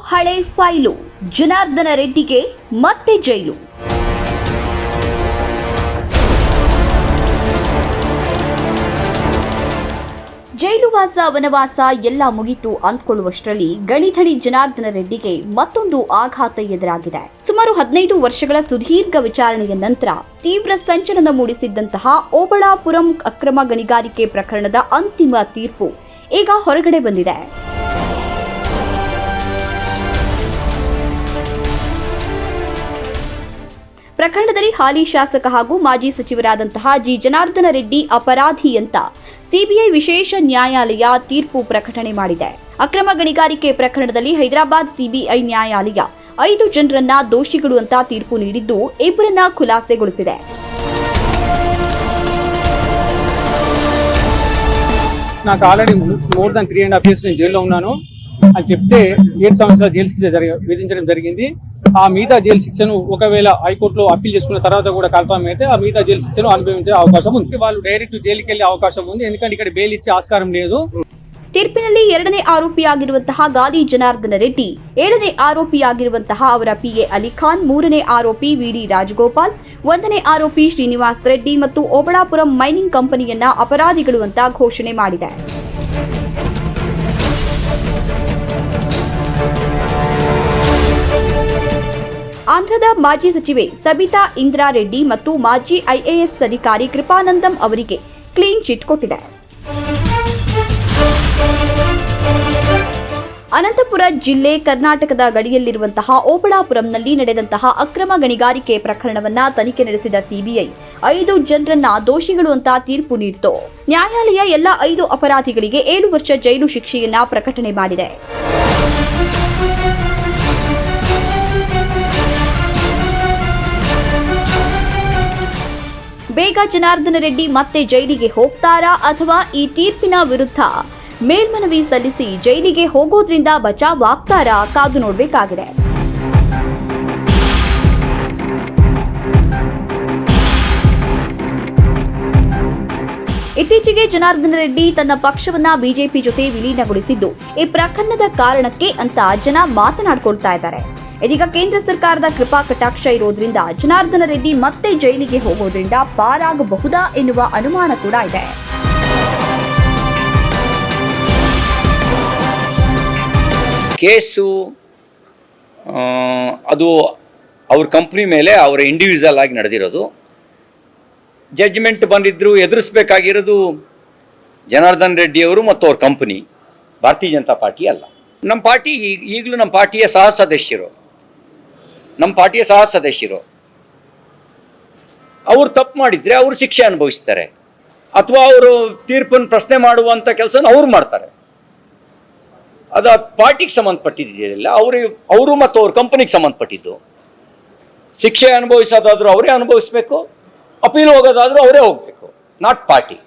ಹಳೆ ಫೈಲು. ಜನಾರ್ದನ ರೆಡ್ಡಿಗೆ ಮತ್ತೆ ಜೈಲು. ಜೈಲುವಾಸ ವನವಾಸ ಎಲ್ಲ ಮುಗಿತು ಅಂದ್ಕೊಳ್ಳುವಷ್ಟರಲ್ಲಿ ಗಣಿಧಣಿ ಜನಾರ್ದನ ರೆಡ್ಡಿಗೆ ಮತ್ತೊಂದು ಆಘಾತ ಎದುರಾಗಿದೆ. ಸುಮಾರು 15 ವರ್ಷಗಳ ಸುದೀರ್ಘ ವಿಚಾರಣೆಯ ನಂತರ ತೀವ್ರ ಸಂಚಲನ ಮೂಡಿಸಿದ್ದಂತಹ ಓಬಳಾಪುರಂ ಅಕ್ರಮ ಗಣಿಗಾರಿಕೆ ಪ್ರಕರಣದ ಅಂತಿಮ ತೀರ್ಪು ಈಗ ಹೊರಗಡೆ ಬಂದಿದೆ. ಪ್ರಕರಣದಲ್ಲಿ ಹಾಲಿ ಶಾಸಕ ಹಾಗೂ ಮಾಜಿ ಸಚಿವರಾದಂತಹ ಜಿ ಜನಾರ್ದನ ರೆಡ್ಡಿ ಅಪರಾಧಿ ಅಂತ ಸಿಬಿಐ ವಿಶೇಷ ನ್ಯಾಯಾಲಯ ತೀರ್ಪು ಪ್ರಕಟಣೆ ಮಾಡಿದೆ. ಅಕ್ರಮ ಗಣಿಗಾರಿಕೆ ಪ್ರಕರಣದಲ್ಲಿ ಹೈದರಾಬಾದ್ ಸಿಬಿಐ ನ್ಯಾಯಾಲಯ 5 ಜನರನ್ನ ದೋಷಿಗಳು ಅಂತ ತೀರ್ಪು ನೀಡಿದ್ದು, ಇಬ್ಬರನ್ನ ಖುಲಾಸೆಗೊಳಿಸಿದೆ. నాకు ఆల్రెడీ మోర్ దాన్ 3.5 years నేను జైల్లో ఉన్నాను అని చెప్తే 7 సంవత్సరాల జైలు శిక్ష విధించడం జరిగింది. ఆ మిగతా జైలు శిక్షను ఒకవేళ హైకోర్టులో అప్పీల్ చేసుకున్న తర్వాత కూడా కన్ఫర్మ్ అయితే ఆ మిగతా జైలు శిక్షను అనుభవించే అవకాశం ఉంది. వాళ్ళు డైరెక్ట్ జైలుకి వెళ్ళే అవకాశం ఉంది, ఎందుకంటే ఇక్కడ బెయిల్ ఇచ్చే ఆస్కారం లేదు. ತೀರ್ಪಿನಲ್ಲಿ 2ನೇ ಆರೋಪಿಯಾಗಿರುವಂತಹ ಗಾಲಿ ಜನಾರ್ದನ ರೆಡ್ಡಿ, 7ನೇ ಆರೋಪಿಯಾಗಿರುವಂತಹ ಅವರ ಪಿಎ ಅಲಿಖಾನ್, 3ನೇ ಆರೋಪಿ ವಿಡಿ ರಾಜಗೋಪಾಲ್, 1ನೇ ಆರೋಪಿ ಶ್ರೀನಿವಾಸ್ ರೆಡ್ಡಿ ಮತ್ತು ಓಬಳಾಪುರಂ ಮೈನಿಂಗ್ ಕಂಪನಿಯನ್ನ ಅಪರಾಧಿಗಳು ಅಂತ ಘೋಷಣೆ ಮಾಡಿದೆ. ಆಂಧ್ರದ ಮಾಜಿ ಸಚಿವೆ ಸಬಿತಾ ಇಂದ್ರಾ ರೆಡ್ಡಿ ಮತ್ತು ಮಾಜಿ ಐಎಎಸ್ ಅಧಿಕಾರಿ ಕೃಪಾನಂದಂ ಅವರಿಗೆ ಕ್ಲೀನ್ ಚಿಟ್ ಕೊಟ್ಟಿದೆ. ಅನಂತಪುರ ಜಿಲ್ಲೆ ಕರ್ನಾಟಕದ ಗಡಿಯಲ್ಲಿರುವಂತಹ ಓಬಳಾಪುರಂನಲ್ಲಿ ನಡೆದಂತಹ ಅಕ್ರಮ ಗಣಿಗಾರಿಕೆ ಪ್ರಕರಣವನ್ನ ತನಿಖೆ ನಡೆಸಿದ ಸಿಬಿಐ 5 ಜನರನ್ನ ದೋಷಿಗಳು ಅಂತ ತೀರ್ಪು ನೀಡಿತು. ನ್ಯಾಯಾಲಯ ಎಲ್ಲ 5 ಅಪರಾಧಿಗಳಿಗೆ 7 ವರ್ಷ ಜೈಲು ಶಿಕ್ಷೆಯನ್ನ ಪ್ರಕಟಣೆ ಮಾಡಿದೆ. ಬೇಗ ಜನಾರ್ದನ ರೆಡ್ಡಿ ಮತ್ತೆ ಜೈಲಿಗೆ ಹೋಗ್ತಾರಾ ಅಥವಾ ಈ ತೀರ್ಪಿನ ವಿರುದ್ಧ ಮೇಲ್ಮನವಿ ಸಲ್ಲಿಸಿ ಜೈಲಿಗೆ ಹೋಗೋದ್ರಿಂದ ಬಚಾವಾಗ್ತಾರಾ ಕಾದು ನೋಡಬೇಕಾಗಿದೆ. ಇತ್ತೀಚೆಗೆ ಜನಾರ್ದನ ರೆಡ್ಡಿ ತನ್ನ ಪಕ್ಷವನ್ನ ಬಿಜೆಪಿ ಜೊತೆ ವಿಲೀನಗೊಳಿಸಿದ್ದು ಈ ಪ್ರಕರಣದ ಕಾರಣಕ್ಕೆ ಅಂತ ಜನ ಮಾತನಾಡ್ಕೊಳ್ತಾ ಇದ್ದಾರೆ. ಇದೀಗ ಕೇಂದ್ರ ಸರ್ಕಾರದ ಕೃಪಾ ಕಟಾಕ್ಷ ಇರೋದ್ರಿಂದ ಜನಾರ್ದನ ರೆಡ್ಡಿ ಮತ್ತೆ ಜೈಲಿಗೆ ಹೋಗೋದ್ರಿಂದ ಪಾರಾಗಬಹುದಾ ಎನ್ನುವ ಅನುಮಾನ ಕೂಡ ಇದೆ. ಕೇಸು ಅದು ಅವ್ರ ಕಂಪ್ನಿ ಮೇಲೆ ಅವರ ಇಂಡಿವಿಜುವಲ್ ಆಗಿ ನಡೆದಿರೋದು. ಜಡ್ಜ್ಮೆಂಟ್ ಬಂದಿದ್ರು ಎದುರಿಸಬೇಕಾಗಿರೋದು ಜನಾರ್ದನ್ ರೆಡ್ಡಿ ಅವರು ಮತ್ತು ಅವ್ರ ಕಂಪನಿ, ಭಾರತೀಯ ಜನತಾ ಪಾರ್ಟಿ ಅಲ್ಲ. ನಮ್ಮ ಪಾರ್ಟಿ ಈಗಲೂ ನಮ್ಮ ಪಾರ್ಟಿಯ ಸಹ ಸದಸ್ಯರು ಅವ್ರು ತಪ್ಪು ಮಾಡಿದರೆ ಅವರು ಶಿಕ್ಷೆ ಅನುಭವಿಸ್ತಾರೆ, ಅಥವಾ ಅವರು ತೀರ್ಪನ್ನು ಪ್ರಶ್ನೆ ಮಾಡುವಂಥ ಕೆಲಸನ ಅವ್ರು ಮಾಡ್ತಾರೆ. ಅದು ಪಾರ್ಟಿಗೆ ಸಂಬಂಧಪಟ್ಟಿದ್ದಿಲ್ಲ, ಅವರು ಮತ್ತು ಅವ್ರ ಕಂಪನಿಗೆ ಸಂಬಂಧಪಟ್ಟಿದ್ದು. ಶಿಕ್ಷೆ ಅನುಭವಿಸೋದಾದ್ರೂ ಅವರೇ ಅನುಭವಿಸ್ಬೇಕು, ಅಪೀಲ್ ಹೋಗೋದಾದ್ರೂ ಅವರೇ ಹೋಗಬೇಕು, ನಾಟ್ ಪಾರ್ಟಿ.